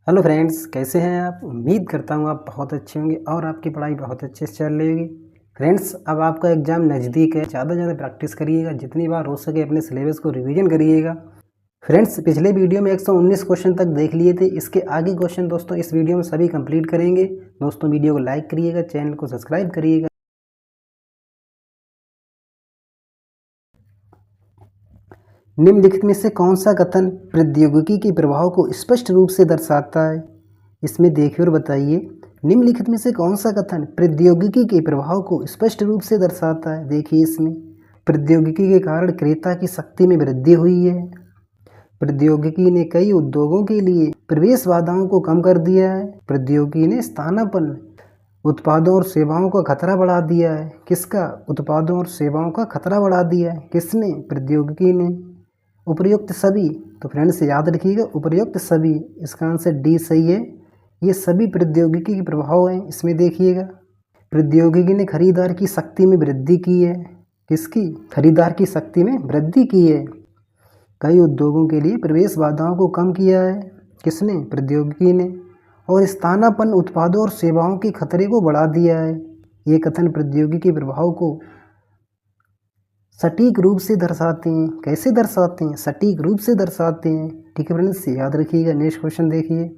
Hello friends, कैसे हैं आप। उम्मीद करता हूँ आप बहुत अच्छे होंगे और आपकी पढ़ाई बहुत अच्छे से चल रही होगी। फ्रेंड्स, अब आपका एग्ज़ाम नज़दीक है। ज़्यादा से ज़्यादा प्रैक्टिस करिएगा, जितनी बार हो सके अपने सिलेबस को रिवीजन करिएगा। फ्रेंड्स, पिछले वीडियो में 119 क्वेश्चन तक देख लिए थे। इसके आगे क्वेश्चन दोस्तों इस वीडियो में सभी कंप्लीट करेंगे। दोस्तों, वीडियो को लाइक करिएगा, चैनल को सब्सक्राइब करिएगा। निम्नलिखित में से कौन सा कथन प्रौद्योगिकी के प्रभाव को स्पष्ट रूप से दर्शाता है? इसमें देखिए और बताइए। निम्नलिखित में से कौन सा कथन प्रौद्योगिकी के प्रभाव को स्पष्ट रूप से दर्शाता है? देखिए इसमें, प्रौद्योगिकी के कारण क्रेता की शक्ति में वृद्धि हुई है। प्रौद्योगिकी ने कई उद्योगों के लिए प्रवेश बाधाओं को कम कर दिया है। प्रौद्योगिकी ने स्थानापन्न उत्पादों और सेवाओं का खतरा बढ़ा दिया है। किसका? उत्पादों और सेवाओं का खतरा बढ़ा दिया है। किसने? प्रौद्योगिकी ने। उपर्युक्त सभी, तो फ्रेंड्स याद रखिएगा, उपर्युक्त सभी, इसका आंसर डी सही है। ये सभी प्रौद्योगिकी के प्रभाव हैं। इसमें देखिएगा, प्रौद्योगिकी ने खरीदार की शक्ति में वृद्धि की है। किसकी? खरीदार की शक्ति में वृद्धि की है। कई उद्योगों के लिए प्रवेश बाधाओं को कम किया है। किसने? प्रौद्योगिकी ने। और स्थानापन्न उत्पादों और सेवाओं के खतरे को बढ़ा दिया है। ये कथन प्रौद्योगिकी के प्रभाव को सटीक रूप से दर्शाते हैं। कैसे दर्शाते हैं? सटीक रूप से दर्शाते हैं। ठीक है फ्रेंड्स, याद रखिएगा। नेक्स्ट क्वेश्चन देखिए,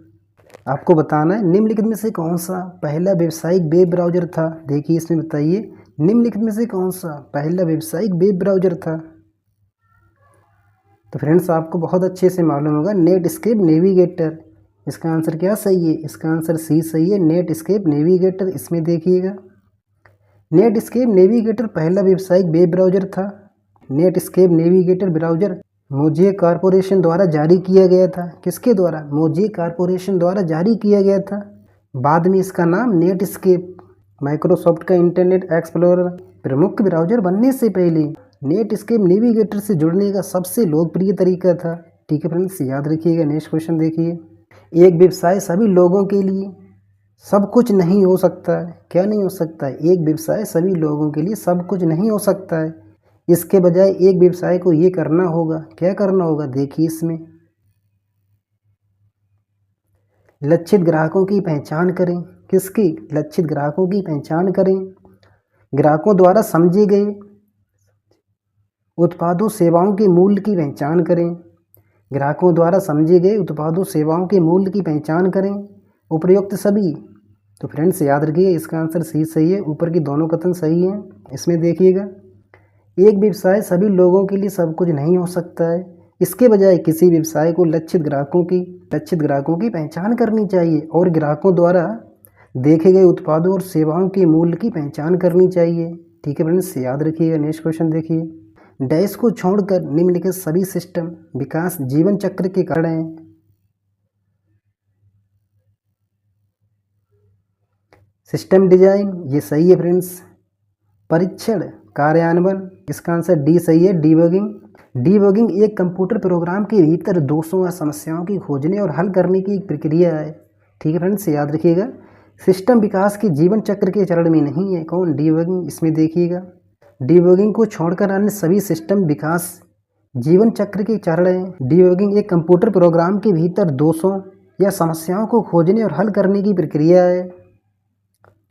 आपको बताना है निम्नलिखित में से कौन सा पहला व्यावसायिक वेब ब्राउज़र था। देखिए इसमें बताइए, निम्नलिखित में से कौन सा पहला व्यावसायिक वेब ब्राउज़र था। तो फ्रेंड्स आपको बहुत अच्छे से मालूम होगा, नेटस्केप नेविगेटर। इसका आंसर क्या सही है? इसका आंसर सी सही है, नेटस्केप नेविगेटर। इसमें देखिएगा, नेटस्केप नेविगेटर पहला व्यावसायिक वेब ब्राउज़र था। Netscape navigator browser mosaic corporation द्वारा जारी किया गया था। किसके द्वारा? मोज़ेक कॉरपोरेशन द्वारा जारी किया गया था। बाद में इसका नाम नेटस्केप, माइक्रोसॉफ्ट का इंटरनेट एक्सप्लोरर प्रमुख ब्राउज़र बनने से पहले नेटस्केप नेविगेटर से जुड़ने का सबसे लोकप्रिय तरीका था। ठीक है फ्रेंड्स, याद रखिएगा। नेक्स्ट क्वेश्चन देखिए, एक व्यवसाय सभी लोगों के लिए सब कुछ नहीं हो सकता है। क्या नहीं हो सकता है? एक व्यवसाय सभी लोगों के लिए सब कुछ नहीं हो सकता है। इसके बजाय एक व्यवसाय को ये करना होगा। क्या करना होगा? देखिए इसमें, लक्षित ग्राहकों की पहचान करें। किसकी? लक्षित ग्राहकों की पहचान करें। ग्राहकों द्वारा समझे गए उत्पादों सेवाओं के मूल्य की पहचान करें। ग्राहकों द्वारा समझे गए उत्पादों सेवाओं के मूल्य की पहचान करें। उपयुक्त सभी, तो फ्रेंड्स याद रखिए, इसका आंसर सी सही है। ऊपर की दोनों कथन सही हैं। इसमें देखिएगा, एक व्यवसाय सभी लोगों के लिए सब कुछ नहीं हो सकता है। इसके बजाय किसी व्यवसाय को लक्षित ग्राहकों की पहचान करनी चाहिए और ग्राहकों द्वारा देखे गए उत्पादों और सेवाओं के मूल्य की पहचान करनी चाहिए। ठीक है फ्रेंड्स, याद रखिएगा। नेक्स्ट क्वेश्चन देखिए, डैश को छोड़कर निम्नलिखित सभी सिस्टम विकास जीवन चक्र के कारण हैं। सिस्टम डिजाइन, ये सही है फ्रेंड्स। परीक्षण, कार्यान्वयन, इसका आंसर डी सही है, डीबगिंग। डीबगिंग एक कंप्यूटर प्रोग्राम के भीतर दोषों या समस्याओं की खोजने और हल करने की एक प्रक्रिया है। ठीक है फ्रेंड्स, याद रखिएगा। सिस्टम विकास के जीवन चक्र के चरण में नहीं है। कौन? डीबगिंग। इसमें देखिएगा, डीबगिंग को छोड़कर अन्य सभी सिस्टम विकास जीवन चक्र के चरण हैं। डीबगिंग एक कंप्यूटर प्रोग्राम के भीतर दोषों या समस्याओं को खोजने और हल करने की प्रक्रिया है।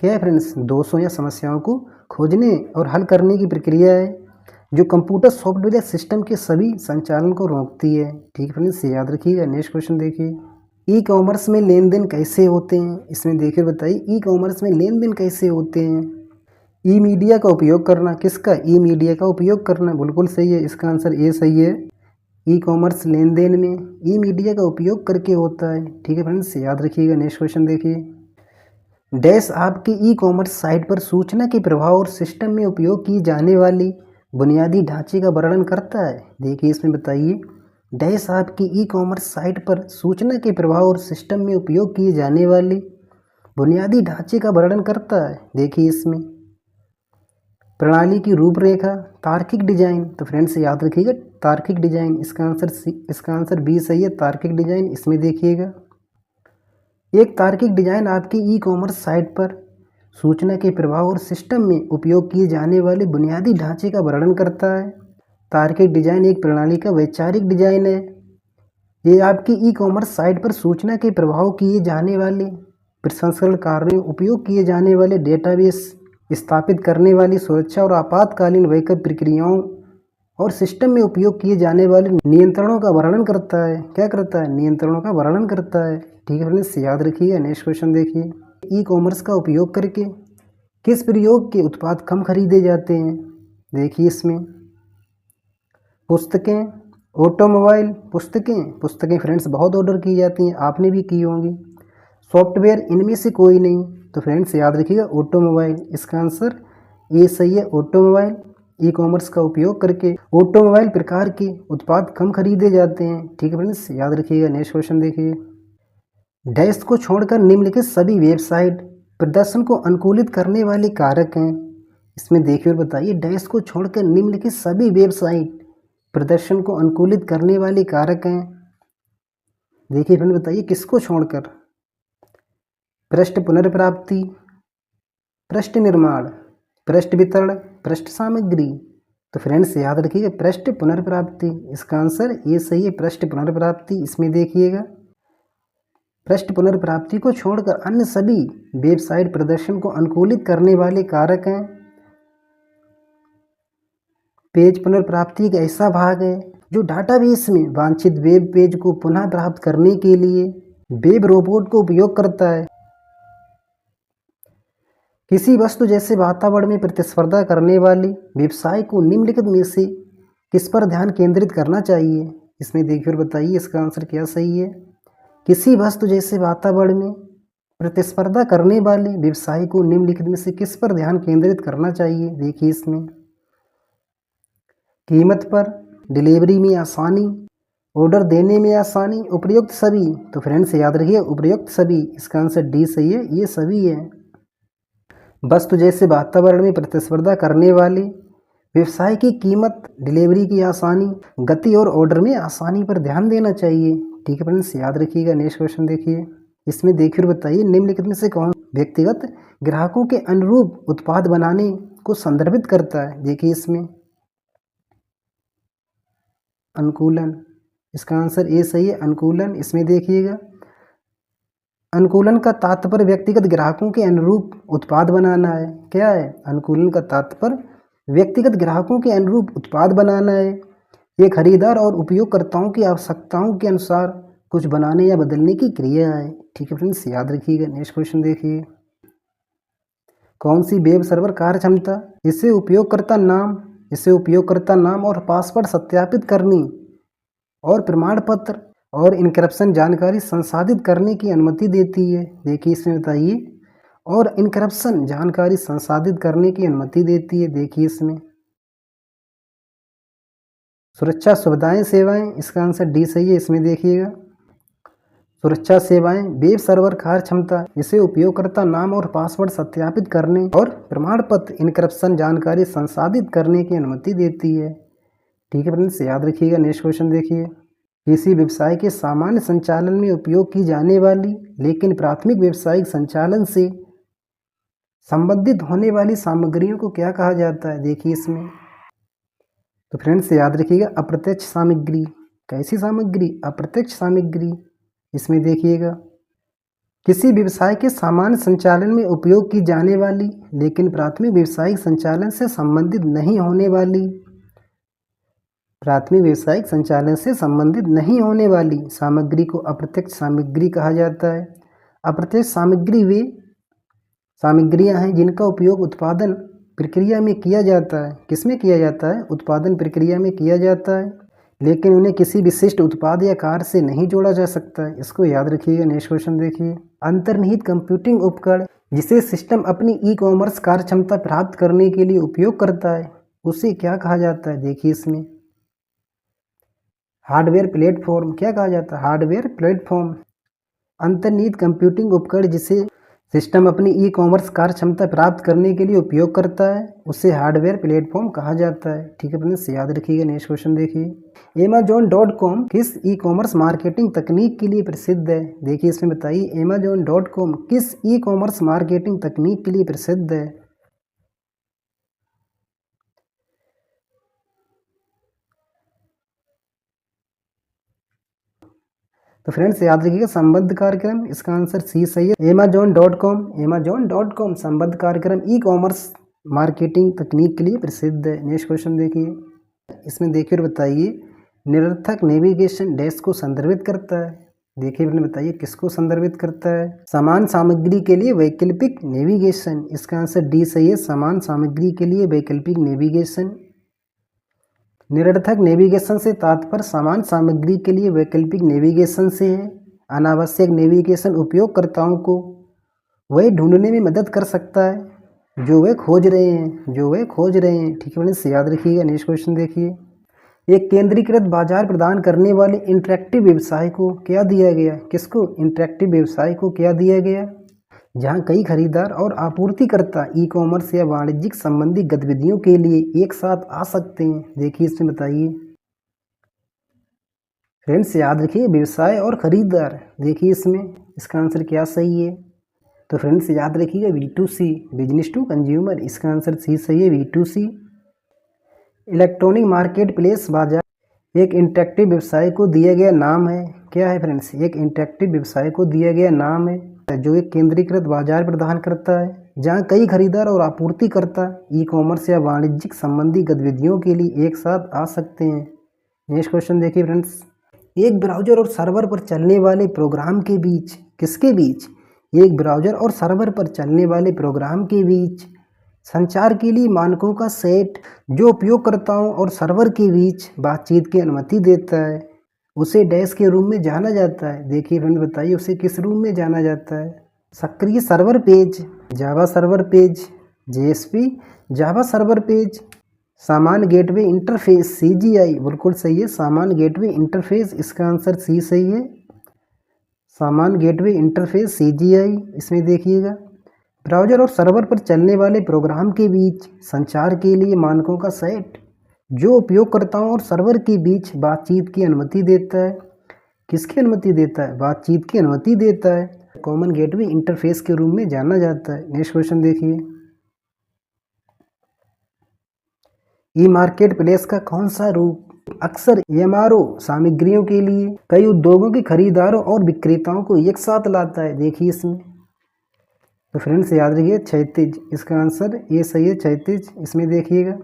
क्या है फ्रेंड्स? दोषों या समस्याओं को खोजने और हल करने की प्रक्रिया है जो कंप्यूटर सॉफ्टवेयर या सिस्टम के सभी संचालन को रोकती है। ठीक है फ्रेंड्स, याद रखिएगा। नेक्स्ट क्वेश्चन देखिए, ई कॉमर्स में लेन देन कैसे होते हैं। इसमें देखिए बताइए, ई कॉमर्स में लेन देन कैसे होते हैं। ई मीडिया का उपयोग करना। किसका? ई मीडिया का उपयोग करना। बिल्कुल सही है, इसका आंसर ए सही है। ई कॉमर्स लेन देन में ई मीडिया का उपयोग करके होता है। ठीक है फ्रेंड्स, याद रखिएगा। नेक्स्ट क्वेश्चन देखिए, डैश आपकी ई कॉमर्स साइट पर सूचना के प्रवाह और सिस्टम में उपयोग की जाने वाली बुनियादी ढांचे का वर्णन करता है। देखिए इसमें बताइए, डैश आपकी ई कॉमर्स साइट पर सूचना के प्रवाह और सिस्टम में उपयोग किए जाने वाली बुनियादी ढांचे का वर्णन करता है। देखिए इसमें, प्रणाली की रूपरेखा, तार्किक डिजाइन। तो फ्रेंड्स याद रखिएगा, तार्किक डिजाइन। इसका आंसर बी सही है, तार्किक डिजाइन। इसमें देखिएगा, एक तार्किक डिजाइन आपकी ई कॉमर्स साइट पर सूचना के प्रवाह और सिस्टम में उपयोग किए जाने वाले बुनियादी ढांचे का वर्णन करता है। तार्किक डिजाइन एक प्रणाली का वैचारिक डिजाइन है ये आपकी ई कॉमर्स साइट पर सूचना के प्रवाह किए जाने वाले प्रसंस्करण कार्यों, उपयोग किए जाने वाले डेटाबेस स्थापित करने वाली सुरक्षा और आपातकालीन बैकअप प्रक्रियाओं और सिस्टम में उपयोग किए जाने वाले नियंत्रणों का वर्णन करता है। क्या करता है? नियंत्रणों का वर्णन करता है। ठीक है फ्रेंड्स, याद रखिएगा। नेक्स्ट क्वेश्चन देखिए, ई कॉमर्स का उपयोग करके किस प्रयोग के उत्पाद कम खरीदे जाते हैं? देखिए इसमें पुस्तकें, ऑटोमोबाइल, पुस्तकें फ्रेंड्स बहुत ऑर्डर की जाती हैं, आपने भी की होंगी। सॉफ्टवेयर, इनमें से कोई नहीं। तो फ्रेंड्स याद रखिएगा ऑटोमोबाइल, इसका आंसर ये सही है, ऑटोमोबाइल। ई कॉमर्स का उपयोग करके ऑटोमोबाइल प्रकार के उत्पाद कम खरीदे जाते हैं। ठीक है फ्रेंड्स, याद रखिएगा। नेक्स्ट क्वेश्चन देखिए, डैश को छोड़कर निम्नलिखित सभी वेबसाइट प्रदर्शन को अनुकूलित करने वाले कारक हैं। इसमें देखिए और बताइए, डैश को छोड़कर निम्नलिखित सभी वेबसाइट प्रदर्शन को अनुकूलित करने वाले कारक हैं। देखिए फ्रेंड, बताइए किसको छोड़कर? पृष्ठ पुनर्प्राप्ति, पृष्ठ निर्माण, पृष्ठ वितरण, पृष्ठ सामग्री। तो फ्रेंड्स याद रखिएगा पृष्ठ पुनर्प्राप्ति, इसका आंसर ये सही है, पृष्ठ पुनर्प्राप्ति। इसमें देखिएगा पृष्ठ पुनर्प्राप्ति को छोड़कर अन्य सभी वेबसाइट प्रदर्शन को अनुकूलित करने वाले कारक हैं। पेज पुनर्प्राप्ति एक ऐसा भाग है जो डाटाबेस में वांछित वेब पेज को पुनः प्राप्त करने के लिए वेब रोबोट को उपयोग करता है। किसी वस्तु जैसे वातावरण में प्रतिस्पर्धा करने वाली व्यवसाय को निम्नलिखित में से किस पर ध्यान केंद्रित करना चाहिए? इसमें देखिए और बताइए इसका आंसर क्या सही है। किसी वस्तु जैसे वातावरण में प्रतिस्पर्धा करने वाले व्यवसाय को निम्नलिखित में से किस पर ध्यान केंद्रित करना चाहिए? देखिए इसमें कीमत पर, डिलीवरी में आसानी, ऑर्डर देने में आसानी, उपयुक्त सभी। तो फ्रेंड्स याद रखिए उपयुक्त सभी, इसका आंसर डी सही है, ये सभी है। वस्तु जैसे वातावरण में प्रतिस्पर्धा करने वाले व्यवसाय की कीमत, डिलीवरी की आसानी, गति और ऑर्डर में आसानी पर ध्यान देना चाहिए। ठीक है फ्रेंड्स, याद रखिएगा। नेक्स्ट क्वेश्चन देखिए, इसमें देखिए और बताइए निम्नलिखित में से कौन व्यक्तिगत ग्राहकों के अनुरूप उत्पाद बनाने को संदर्भित करता है? देखिए इसमें अनुकूलन, इसका आंसर ए सही है, अनुकूलन। इसमें देखिएगा अनुकूलन का तात्पर्य व्यक्तिगत ग्राहकों के अनुरूप उत्पाद बनाना है। क्या है? अनुकूलन का तात्पर्य व्यक्तिगत ग्राहकों के अनुरूप उत्पाद बनाना है। ये खरीदार और उपयोगकर्ताओं की आवश्यकताओं के अनुसार कुछ बनाने या बदलने की क्रिया है। ठीक है फ्रेंड्स, याद रखिएगा। नेक्स्ट क्वेश्चन देखिए, कौन सी वेब सर्वर कार्य क्षमता इसे उपयोगकर्ता नाम और पासवर्ड सत्यापित करने और प्रमाण पत्र और इनक्रप्शन जानकारी संसाधित करने की अनुमति देती है? देखिए इसमें बताइए, और इनक्रप्शन जानकारी संसाधित करने की अनुमति देती है। देखिए इसमें सुरक्षा सुविधाएं, सेवाएं, इसका आंसर डी सही है। इसमें देखिएगा सुरक्षा सेवाएं, वेब सर्वर कार्य क्षमता इसे उपयोगकर्ता नाम और पासवर्ड सत्यापित करने और प्रमाण पत्र इनक्रप्शन जानकारी संसाधित करने की अनुमति देती है। ठीक है फ्रेंड्स, याद रखिएगा। नेक्स्ट क्वेश्चन देखिए, किसी व्यवसाय के सामान्य संचालन में उपयोग की जाने वाली लेकिन प्राथमिक व्यावसायिक संचालन से संबंधित होने वाली सामग्रियों को क्या कहा जाता है? देखिए इसमें तो फ्रेंड्स याद रखिएगा अप्रत्यक्ष सामग्री। कैसी सामग्री? अप्रत्यक्ष सामग्री। इसमें देखिएगा किसी व्यवसाय के सामान्य संचालन में उपयोग की जाने वाली लेकिन प्राथमिक व्यावसायिक संचालन से संबंधित नहीं होने वाली सामग्री को अप्रत्यक्ष सामग्री कहा जाता है। अप्रत्यक्ष सामग्री वे सामग्रियां हैं जिनका उपयोग उत्पादन प्रक्रिया में किया जाता है। किसमें किया जाता है? उत्पादन प्रक्रिया में किया जाता है, लेकिन उन्हें किसी विशिष्ट उत्पाद या कार्य से नहीं जोड़ा जा सकता है। इसको याद रखिएगा। नेक्स्ट क्वेश्चन देखिए, अंतर्निहित कंप्यूटिंग उपकरण जिसे सिस्टम अपनी ई कॉमर्स कार्य क्षमता प्राप्त करने के लिए उपयोग करता है उसे क्या कहा जाता है? देखिए इसमें हार्डवेयर प्लेटफॉर्म। क्या कहा जाता है? Hardware platform. अंतर्निहित कंप्यूटिंग उपकरण जिसे सिस्टम अपनी ई कॉमर्स कार्य क्षमता प्राप्त करने के लिए उपयोग करता है उसे हार्डवेयर प्लेटफॉर्म कहा जाता है। ठीक है फ्रेंड्स, याद रखिएगा। नेक्स्ट क्वेश्चन देखिए, Amazon.com किस ई कॉमर्स मार्केटिंग तकनीक के लिए प्रसिद्ध है? देखिए इसमें बताइए Amazon.com किस ई कॉमर्स मार्केटिंग तकनीक के लिए प्रसिद्ध है? तो फ्रेंड्स याद रखिएगा संबद्ध कार्यक्रम, इसका आंसर सी सही है। Amazon.com संबद्ध कार्यक्रम ई कॉमर्स मार्केटिंग तकनीक के लिए प्रसिद्ध है। नेक्स्ट क्वेश्चन देखिए, इसमें देखिए और बताइए निरर्थक नेविगेशन डैश को संदर्भित करता है। देखिए मैंने बताइए किसको संदर्भित करता है। समान सामग्री के लिए वैकल्पिक नेविगेशन, इसका आंसर डी सही है। समान सामग्री के लिए वैकल्पिक नेविगेशन। निरर्थक नेविगेशन से तात्पर्य समान सामग्री के लिए वैकल्पिक नेविगेशन से है। अनावश्यक नेविगेशन उपयोगकर्ताओं को वही ढूंढने में मदद कर सकता है जो वे खोज रहे हैं, ठीक है फ्रेंड्स, याद रखिएगा। नेक्स्ट क्वेश्चन देखिए, एक केंद्रीकृत बाजार प्रदान करने वाले इंटरैक्टिव व्यवसाय को क्या दिया गया। किसको? इंटरैक्टिव व्यवसाय को क्या दिया गया? जहां कई खरीदार और आपूर्तिकर्ता ई कॉमर्स या वाणिज्यिक संबंधी गतिविधियों के लिए एक साथ आ सकते हैं। देखिए इसमें बताइए फ्रेंड्स, याद रखिए व्यवसाय और खरीदार। देखिए इसमें इसका आंसर क्या सही है। तो फ्रेंड्स याद रखिएगा B2C, बिजनेस टू कंज्यूमर, इसका आंसर सी सही है, B2C। इलेक्ट्रॉनिक मार्केट प्लेस बाजार एक इंटरैक्टिव व्यवसाय को दिया गया नाम है। क्या है फ्रेंड्स? एक इंटरैक्टिव व्यवसाय को दिया गया नाम है जो एक केंद्रीकृत बाजार प्रदान करता है जहां कई खरीदार और आपूर्तिकर्ता ई कॉमर्स या वाणिज्यिक संबंधी गतिविधियों के लिए एक साथ आ सकते हैं। नेक्स्ट क्वेश्चन देखिए फ्रेंड्स, एक ब्राउजर और सर्वर पर चलने वाले प्रोग्राम के बीच, किसके बीच? एक ब्राउजर और सर्वर पर चलने वाले प्रोग्राम के बीच संचार के लिए मानकों का सेट जो उपयोगकर्ताओं और सर्वर के बीच बातचीत की अनुमति देता है उसे डैश के रूप में जाना जाता है। देखिए फ्रेंड बताइए उसे किस रूप में जाना जाता है। सक्रिय server page, Java server page, JSP, Java server page, सामान्य गेटवे इंटरफेस CGI, बिल्कुल सही है, सामान्य गेटवे इंटरफेस, इसका आंसर सी सही है, सामान्य गेटवे इंटरफेस CGI। इसमें देखिएगा ब्राउजर और सर्वर पर चलने वाले प्रोग्राम के बीच संचार के लिए मानकों का सेट जो उपयोगकर्ताओं और सर्वर के बीच बातचीत की अनुमति देता है। किसकी अनुमति देता है? बातचीत की अनुमति देता है। कॉमन गेटवे इंटरफेस के रूप में जाना जाता है। नेक्स्ट क्वेश्चन देखिए, ई मार्केट प्लेस का कौन सा रूप अक्सर MRO सामग्रियों के लिए कई उद्योगों के खरीदारों और विक्रेताओं को एक साथ लाता है। देखिए इसमें तो फ्रेंड्स याद रखिए क्षैतिज, इसका आंसर ये सही है, क्षैतिज। इसमें देखिएगा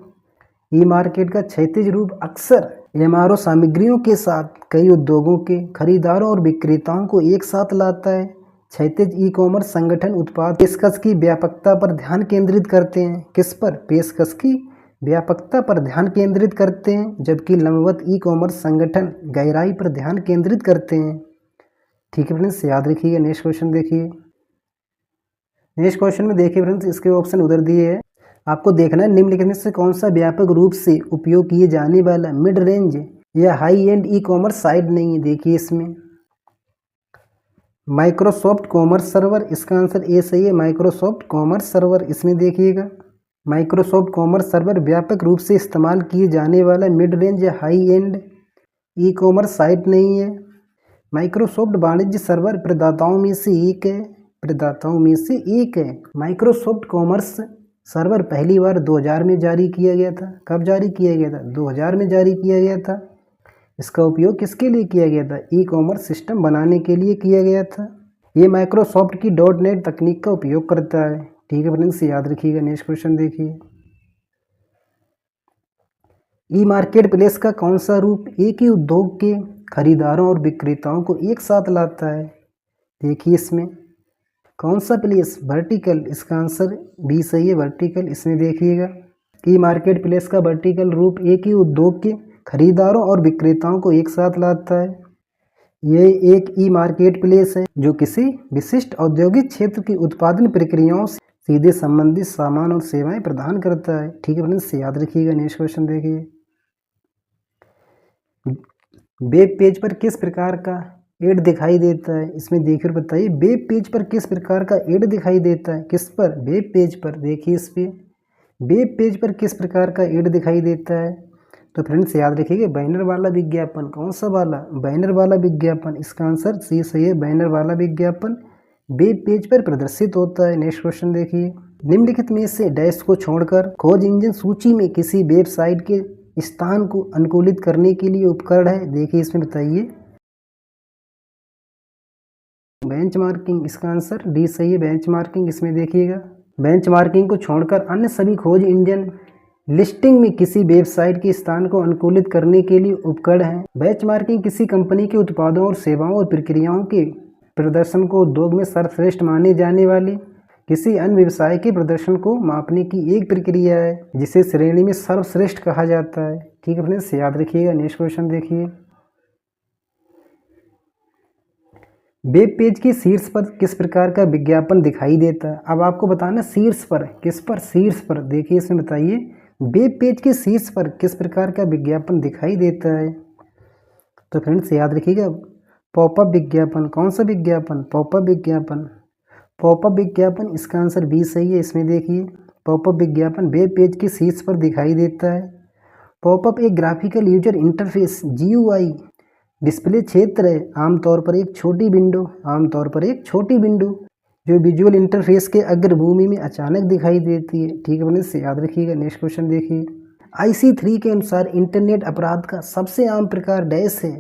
ई मार्केट का क्षैतिज रूप अक्सर MRO सामग्रियों के साथ कई उद्योगों के खरीदारों और विक्रेताओं को एक साथ लाता है। क्षैतिज ई कॉमर्स संगठन उत्पाद पेशकश की व्यापकता पर ध्यान केंद्रित करते हैं। किस पर? पेशकश की व्यापकता पर ध्यान केंद्रित करते हैं, जबकि लंबवत ई कॉमर्स संगठन गहराई पर ध्यान केंद्रित करते हैं। ठीक है फ्रेंड्स, याद रखिएगा। नेक्स्ट क्वेश्चन देखिए, नेक्स्ट क्वेश्चन में देखिए फ्रेंड्स इसके ऑप्शन उधर दिए हैं, आपको देखना है निम्नलिखित में से कौन सा व्यापक रूप से उपयोग किए जाने वाला मिड रेंज या high and e commerce site नहीं है। देखिए इसमें माइक्रोसॉफ्ट कॉमर्स सर्वर, इसका आंसर ए सही है, माइक्रोसॉफ्ट कॉमर्स सर्वर। इसमें देखिएगा माइक्रोसॉफ्ट कॉमर्स सर्वर व्यापक रूप से इस्तेमाल किए जाने वाला मिड रेंज या high and e commerce site नहीं है। माइक्रोसॉफ्ट वाणिज्य सर्वर प्रदाताओं में से एक है। माइक्रोसॉफ्ट कॉमर्स सर्वर पहली बार 2000 में जारी किया गया था। कब जारी किया गया था? 2000 में जारी किया गया था। इसका उपयोग किसके लिए किया गया था? ई कॉमर्स सिस्टम बनाने के लिए किया गया था। ये माइक्रोसॉफ्ट की .NET तकनीक का उपयोग करता है। ठीक है फ्रेंड्स, याद रखिएगा। नेक्स्ट क्वेश्चन देखिए, ई मार्केट प्लेस का कौन सा रूप एक ही उद्योग के खरीदारों और विक्रेताओं को एक साथ लाता है? देखिए इसमें कौन सा प्लेस? वर्टिकल, इसका आंसर बी सही है, वर्टिकल। इसमें देखिएगा ई मार्केट प्लेस का वर्टिकल रूप एक ही उद्योग के खरीदारों और विक्रेताओं को एक साथ लाता है। ये एक ई मार्केट प्लेस है जो किसी विशिष्ट औद्योगिक क्षेत्र की उत्पादन प्रक्रियाओं से सीधे संबंधित सामान और सेवाएं प्रदान करता है। ठीक है फ्रेंड्स, याद रखिएगा। नेक्स्ट क्वेश्चन देखिए, वेब पेज पर किस प्रकार का एड दिखाई देता है? इसमें देखिए बताइए वेब पेज पर किस प्रकार का एड दिखाई देता है? किस पर? वेब पेज पर। देखिए इस पे वेब पेज पर किस प्रकार का एड दिखाई देता है? तो फ्रेंड्स याद रखिएगा बैनर वाला विज्ञापन। कौन सा वाला? बैनर वाला विज्ञापन। इसका आंसर सी सही है, बैनर वाला विज्ञापन वेब पेज पर प्रदर्शित होता है। नेक्स्ट क्वेश्चन देखिए, निम्नलिखित में से डैश को छोड़कर खोज इंजन सूची में किसी वेबसाइट के स्थान को अनुकूलित करने के लिए उपकरण है। देखिए इसमें बताइए बेंचमार्किंग, इसका आंसर डी सही है, बेंचमार्किंग। इसमें देखिएगा, बेंचमार्किंग को छोड़कर अन्य सभी खोज इंजन लिस्टिंग में किसी वेबसाइट के स्थान को अनुकूलित करने के लिए उपकरण है। बेंचमार्किंग किसी कंपनी के उत्पादों और सेवाओं और प्रक्रियाओं के प्रदर्शन को उद्योग में सर्वश्रेष्ठ माने जाने वाले किसी अन्य व्यवसाय के प्रदर्शन को मापने की एक प्रक्रिया है जिसे श्रेणी में सर्वश्रेष्ठ कहा जाता है। ठीक है फ्रेंड्स, याद रखिएगा। नेक्स्ट क्वेश्चन देखिए, वेब पेज के शीर्ष पर किस प्रकार का विज्ञापन दिखाई देता है। अब आपको बताना शीर्ष पर, किस पर, शीर्ष पर। देखिए इसमें बताइए, वेब पेज के शीर्ष पर किस प्रकार का विज्ञापन दिखाई देता है। तो फ्रेंड्स याद रखिएगा, पॉपअप विज्ञापन। कौन सा विज्ञापन? पॉपअप विज्ञापन। पॉपअप विज्ञापन, इसका आंसर बी सही है। इसमें देखिए, पॉपअप विज्ञापन वेब पेज के शीर्ष पर दिखाई देता है। पॉपअप एक graphical user interface GUI display क्षेत्र है, आमतौर पर एक छोटी विंडो, आमतौर पर एक छोटी विंडो जो विजुअल इंटरफेस के अग्रभूमि में अचानक दिखाई देती है। ठीक है फ्रेंड्स, याद रखिएगा। नेक्स्ट क्वेश्चन देखिए, IC3 के अनुसार इंटरनेट अपराध का सबसे आम प्रकार डैश है।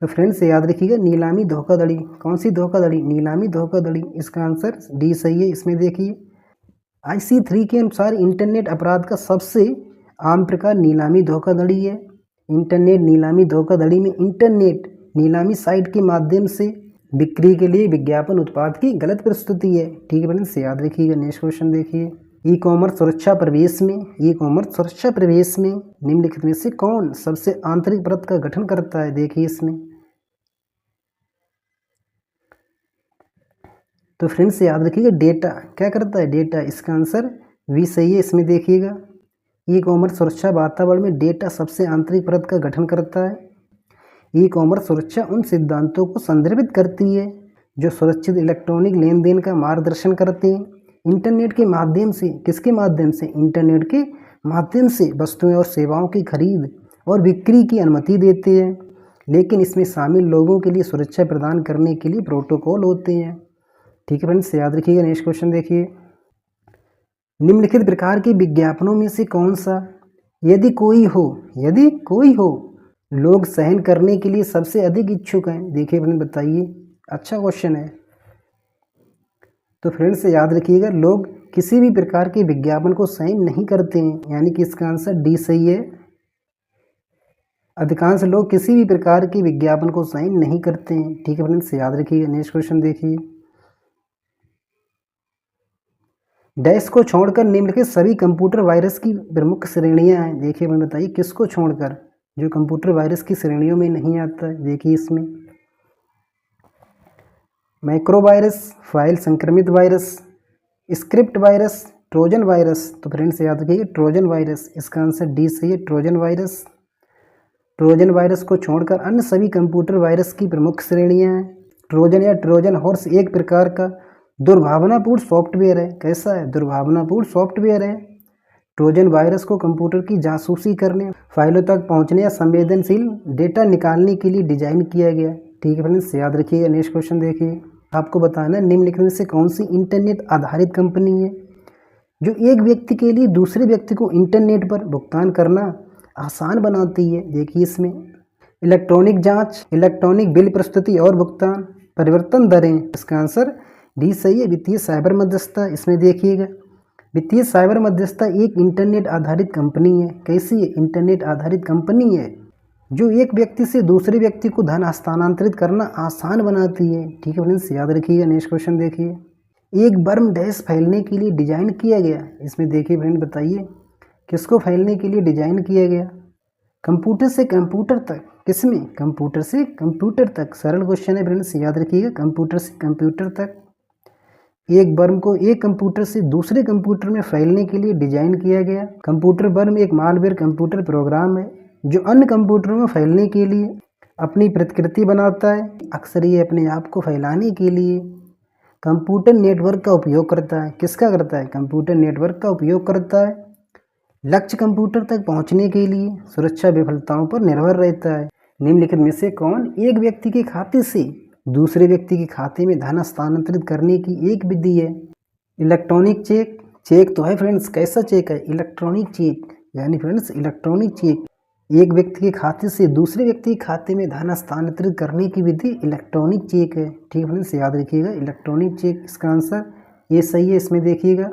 तो फ्रेंड्स याद रखिएगा, नीलामी धोखाधड़ी। कौन सी धोखाधड़ी? नीलामी धोखाधड़ी। इसका आंसर डी सही है। इसमें देखिए, IC3 के अनुसार इंटरनेट अपराध का सबसे आम प्रकार नीलामी धोखाधड़ी है। इंटरनेट नीलामी धोखाधड़ी में इंटरनेट नीलामी साइट के माध्यम से बिक्री के लिए विज्ञापन उत्पाद की गलत प्रस्तुति है। ठीक है फ्रेंड्स, याद रखिएगा। नेक्स्ट क्वेश्चन देखिए, ई कॉमर्स सुरक्षा प्रवेश में, ई कॉमर्स सुरक्षा प्रवेश में निम्नलिखित में से कौन सबसे आंतरिक परत का गठन करता है। देखिए इसमें, तो फ्रेंड्स याद रखिएगा, डेटा क्या करता है? डेटा। इसका आंसर वी सही है। इसमें देखिएगा, ई कॉमर्स सुरक्षा वातावरण में डेटा सबसे आंतरिक परत का गठन करता है। ई कॉमर्स सुरक्षा उन सिद्धांतों को संदर्भित करती है जो सुरक्षित इलेक्ट्रॉनिक लेन देन का मार्गदर्शन करते हैं। इंटरनेट के माध्यम से, किसके माध्यम से? इंटरनेट के माध्यम से वस्तुएं और सेवाओं की खरीद और बिक्री की अनुमति देते हैं, लेकिन इसमें शामिल लोगों के लिए सुरक्षा प्रदान करने के लिए प्रोटोकॉल होते हैं। ठीक है फ्रेंड्स, याद रखिएगा। नेक्स्ट क्वेश्चन देखिए, निम्नलिखित प्रकार के विज्ञापनों में से कौन सा यदि कोई हो लोग सहन करने के लिए सबसे अधिक इच्छुक हैं। देखिए फ्रेंड, बताइए। अच्छा क्वेश्चन है। तो फ्रेंड्स याद रखिएगा, लोग किसी भी प्रकार के विज्ञापन को सहन नहीं करते हैं, यानी कि इसका आंसर डी सही है। अधिकांश लोग किसी भी प्रकार के विज्ञापन को सहन नहीं करते हैं। ठीक है फ्रेंड्स, याद रखिएगा। नेक्स्ट क्वेश्चन देखिए, डैश को छोड़कर निम्नलिखित सभी कंप्यूटर वायरस की प्रमुख श्रेणियां हैं। देखिए मैं बताइए, किसको छोड़कर, जो कंप्यूटर वायरस की श्रेणियों में नहीं आता है। देखिए इसमें, मैक्रो वायरस, फाइल संक्रमित virus, script virus, Trojan virus. तो फ्रेंड्स याद रखिए, ट्रोजन वायरस। इसका आंसर डी सही है, ट्रोजन वायरस। ट्रोजन वायरस को छोड़कर अन्य सभी कंप्यूटर वायरस की प्रमुख श्रेणियां हैं। ट्रोजन या ट्रोजन हॉर्स एक प्रकार का दुर्भावनापूर्ण सॉफ्टवेयर है। कैसा है? दुर्भावनापूर्ण सॉफ्टवेयर है। ट्रोजन वायरस को कंप्यूटर की जासूसी करने, फाइलों तक पहुंचने या संवेदनशील डेटा निकालने के लिए डिजाइन किया गया। ठीक है फ्रेंड्स, याद रखिएगा। नेक्स्ट क्वेश्चन देखिए, आपको बताना है निम्नलिखित में से कौन सी इंटरनेट आधारित कंपनी है जो एक व्यक्ति के लिए दूसरे व्यक्ति को इंटरनेट पर भुगतान करना आसान बनाती है। देखिए इसमें, इलेक्ट्रॉनिक जाँच, इलेक्ट्रॉनिक बिल प्रस्तुति और भुगतान, परिवर्तन दरें। इसका आंसर डी सही है, वित्तीय साइबर मध्यस्थता। इसमें देखिएगा, वित्तीय साइबर मध्यस्थता एक इंटरनेट आधारित कंपनी है। कैसी है? इंटरनेट आधारित कंपनी है जो एक व्यक्ति से दूसरे व्यक्ति को धन हस्तांतरित करना आसान बनाती है। ठीक है फ्रेंड्स, याद रखिएगा। नेक्स्ट क्वेश्चन देखिए, एक वर्म डैश फैलने के लिए डिजाइन किया गया। इसमें देखिए फ्रेंड, बताइए किसको फैलने के लिए डिजाइन किया गया? कंप्यूटर से कंप्यूटर तक। किसमें? कंप्यूटर से कंप्यूटर तक। सरल क्वेश्चन है फ्रेंड्स, याद रखिएगा, कंप्यूटर से कंप्यूटर तक। एक वर्म को एक कंप्यूटर से दूसरे कंप्यूटर में फैलने के लिए डिजाइन किया गया। कंप्यूटर वर्म एक मालवेयर कंप्यूटर प्रोग्राम है जो अन्य कंप्यूटरों में फैलने के लिए अपनी प्रतिकृति बनाता है। अक्सर ये अपने आप को फैलाने के लिए कंप्यूटर नेटवर्क का उपयोग करता है। किसका करता है? कंप्यूटर नेटवर्क का उपयोग करता है। लक्ष्य कंप्यूटर तक पहुंचने के लिए सुरक्षा विफलताओं पर निर्भर रहता है। निम्नलिखित में से कौन एक व्यक्ति के खाते से दूसरे व्यक्ति के खाते में धन हस्तांतरित करने की एक विधि है? Electronic check. चेक तो है फ्रेंड्स, कैसा चेक है? इलेक्ट्रॉनिक चेक, यानी फ्रेंड्स इलेक्ट्रॉनिक चेक एक व्यक्ति के खाते से दूसरे व्यक्ति के खाते में धन हस्तांतरित करने की विधि इलेक्ट्रॉनिक चेक है। ठीक है फ्रेंड्स, याद रखिएगा इलेक्ट्रॉनिक चेक इसका आंसर ये सही है। इसमें देखिएगा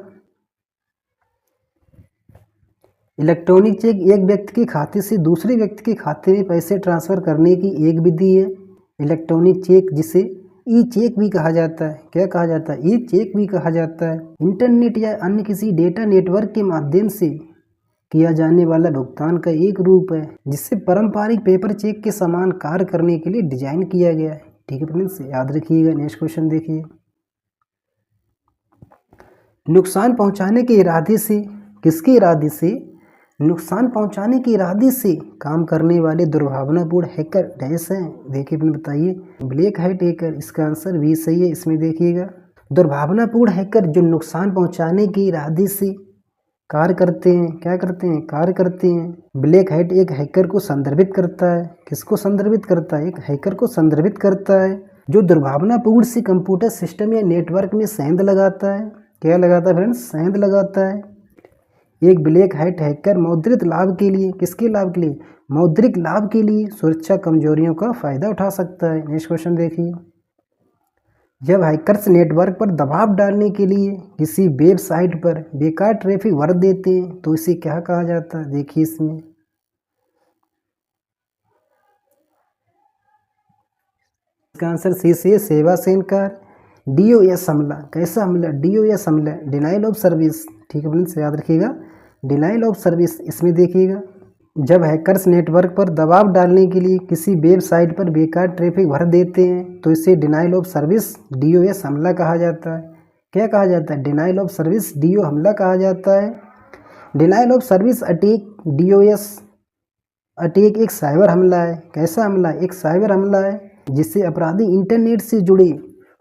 इलेक्ट्रॉनिक चेक एक व्यक्ति के खाते से दूसरे व्यक्ति के खाते में पैसे ट्रांसफर करने की एक विधि है इलेक्ट्रॉनिक चेक, जिसे ई चेक भी कहा जाता है। क्या कहा जाता है? ई चेक भी कहा जाता है। इंटरनेट या अन्य किसी डेटा नेटवर्क के माध्यम से किया जाने वाला भुगतान का एक रूप है जिससे पारंपरिक पेपर चेक के समान कार्य करने के लिए डिजाइन किया गया है। ठीक है फ्रेंड्स, याद रखिएगा। नेक्स्ट क्वेश्चन देखिए, नुकसान पहुंचाने के इरादे से, किसके इरादे से? नुकसान पहुंचाने के इरादे से काम करने वाले दुर्भावनापूर्ण हैकर डैश हैं। देखिए अपने बताइए, ब्लैक हैट हैकर, इसका आंसर भी सही है। इसमें देखिएगा दुर्भावनापूर्ण हैकर जो नुकसान पहुंचाने के इरादे से कार्य करते हैं। क्या करते हैं? कार्य करते हैं। ब्लैक हैट एक हैकर को संदर्भित करता है। किसको संदर्भित करता है? एक हैकर को संदर्भित करता है जो दुर्भावनापूर्ण से कंप्यूटर सिस्टम या नेटवर्क में सेंध लगाता है। क्या लगाता है फ्रेंड्स? सेंध लगाता है। एक ब्लैक हैट हैकर मौद्रिक लाभ के लिए, किसके लाभ के लिए? मौद्रिक लाभ के लिए सुरक्षा कमजोरियों का फायदा उठा सकता है। नेक्स्ट क्वेश्चन देखिए, जब हैकर्स नेटवर्क पर दबाव डालने के लिए किसी वेबसाइट पर बेकार ट्रैफिक भर देते हैं तो इसे क्या कहा जाता है? देखिए इसमें इसका आंसर सी से सेवा से इनकार। DOS हमला, कैसा हमला? DOS हमला, डिनाइल ऑफ सर्विस। ठीक है फ्रेंड्स, याद रखिएगा डिनाइल ऑफ सर्विस। इसमें देखिएगा जब हैकर्स नेटवर्क पर दबाव डालने के लिए किसी वेबसाइट पर बेकार ट्रैफिक भर देते हैं तो इसे डिनाइल ऑफ सर्विस DOS हमला कहा जाता है। क्या कहा जाता है? डिनाइल ऑफ सर्विस DO हमला कहा जाता है। Denial of service attack, DOS attack एक साइबर हमला है। कैसा हमला? एक साइबर हमला है जिससे अपराधी इंटरनेट से जुड़े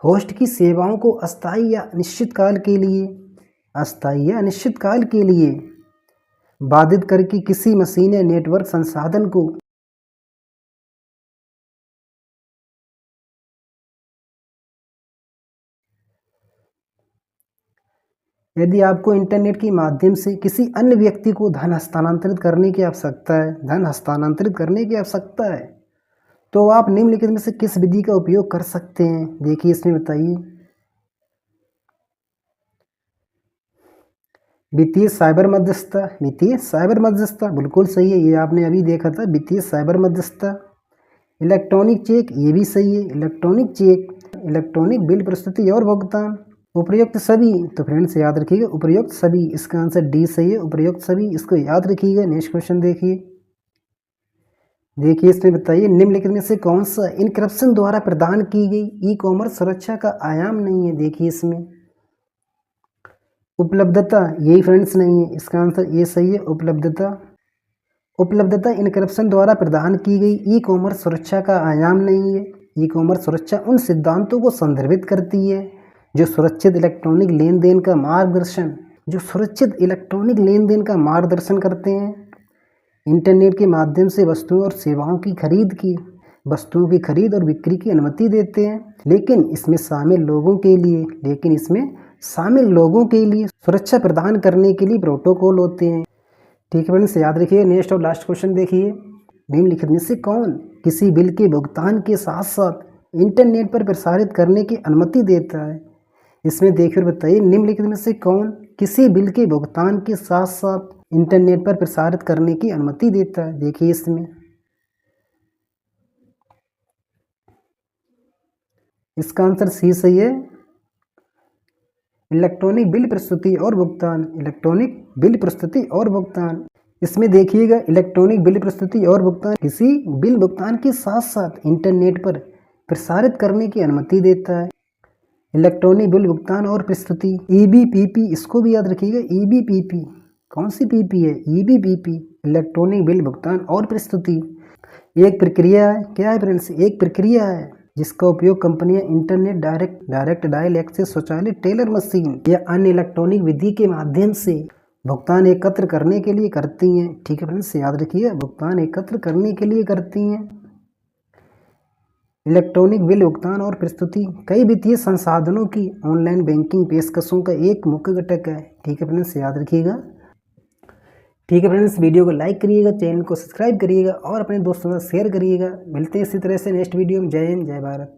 होस्ट की सेवाओं को अस्थायी या अनिश्चित काल के लिए बाधित करके किसी मशीन या नेटवर्क संसाधन को यदि आपको इंटरनेट के माध्यम से किसी अन्य व्यक्ति को धन हस्तांतरित करने की आवश्यकता है तो आप निम्नलिखित में से किस विधि का उपयोग कर सकते हैं? देखिए इसमें बताइए। वित्तीय साइबर मध्यस्थता बिल्कुल सही है, ये आपने अभी देखा था। वित्तीय साइबर मध्यस्थता। इलेक्ट्रॉनिक चेक, ये भी सही है। इलेक्ट्रॉनिक चेक, इलेक्ट्रॉनिक बिल प्रस्तुति और भुगतान। उपयुक्त सभी, तो फ्रेंड्स याद रखिएगा उपयुक्त सभी, इसका आंसर डी सही है। उपयुक्त सभी, इसको याद रखिएगा। नेक्स्ट क्वेश्चन देखिए इसमें बताइए, निम्नलिखित में से कौन सा इनक्रप्शन द्वारा प्रदान की गई ई कॉमर्स सुरक्षा का आयाम नहीं है? देखिए इसमें उपलब्धता, यही फ्रेंड्स नहीं है, इसका आंसर ये सही है। उपलब्धता इनक्रप्शन द्वारा प्रदान की गई ई कॉमर्स सुरक्षा का आयाम नहीं है। ई कॉमर्स सुरक्षा उन सिद्धांतों को संदर्भित करती है जो सुरक्षित इलेक्ट्रॉनिक लेन देन का मार्गदर्शन करते हैं। इंटरनेट के माध्यम से वस्तुओं और सेवाओं की खरीद और बिक्री की अनुमति देते हैं, लेकिन इसमें शामिल लोगों के लिए सुरक्षा प्रदान करने के लिए प्रोटोकॉल होते हैं। ठीक है फ्रेंड्स, याद रखिए। नेक्स्ट और लास्ट क्वेश्चन देखिए, निम्नलिखित में से कौन किसी बिल के भुगतान के साथ साथ इंटरनेट पर प्रसारित करने की अनुमति देता है? इसमें देखिए और बताइए, निम्नलिखित में से कौन किसी बिल के भुगतान के साथ साथ इंटरनेट पर प्रसारित करने की अनुमति देता है? देखिए इसमें इसका आंसर सी सही है। इलेक्ट्रॉनिक बिल प्रस्तुति और भुगतान। इसमें देखिएगा इलेक्ट्रॉनिक बिल प्रस्तुति और भुगतान किसी बिल भुगतान के साथ साथ इंटरनेट पर प्रसारित करने की अनुमति देता है। इलेक्ट्रॉनिक बिल भुगतान और प्रस्तुति, EBPP, इसको भी याद रखिएगा। EBPP कौन सी PP है? EBPP, इलेक्ट्रॉनिक बिल भुगतान और प्रस्तुति एक प्रक्रिया है। क्या है फ्रेंड्स? एक प्रक्रिया है जिसका उपयोग कंपनियां इंटरनेट, डायरेक्ट डायल एक्सेस, स्वचालित टेलर मशीन या अन्य इलेक्ट्रॉनिक विधि के माध्यम से भुगतान एकत्र करने के लिए करती हैं। ठीक है फ्रेंड्स, याद रखिए भुगतान एकत्र करने के लिए करती हैं। इलेक्ट्रॉनिक बिल भुगतान और प्रस्तुति कई वित्तीय संसाधनों की ऑनलाइन बैंकिंग पेशकशों का एक मुख्य घटक है। ठीक है फ्रेंड्स, याद रखिएगा ठीक है फ्रेंड्स, वीडियो को लाइक करिएगा, चैनल को सब्सक्राइब करिएगा और अपने दोस्तों के साथ शेयर करिएगा। मिलते हैं इसी तरह से नेक्स्ट वीडियो में। जय हिंद, जय भारत।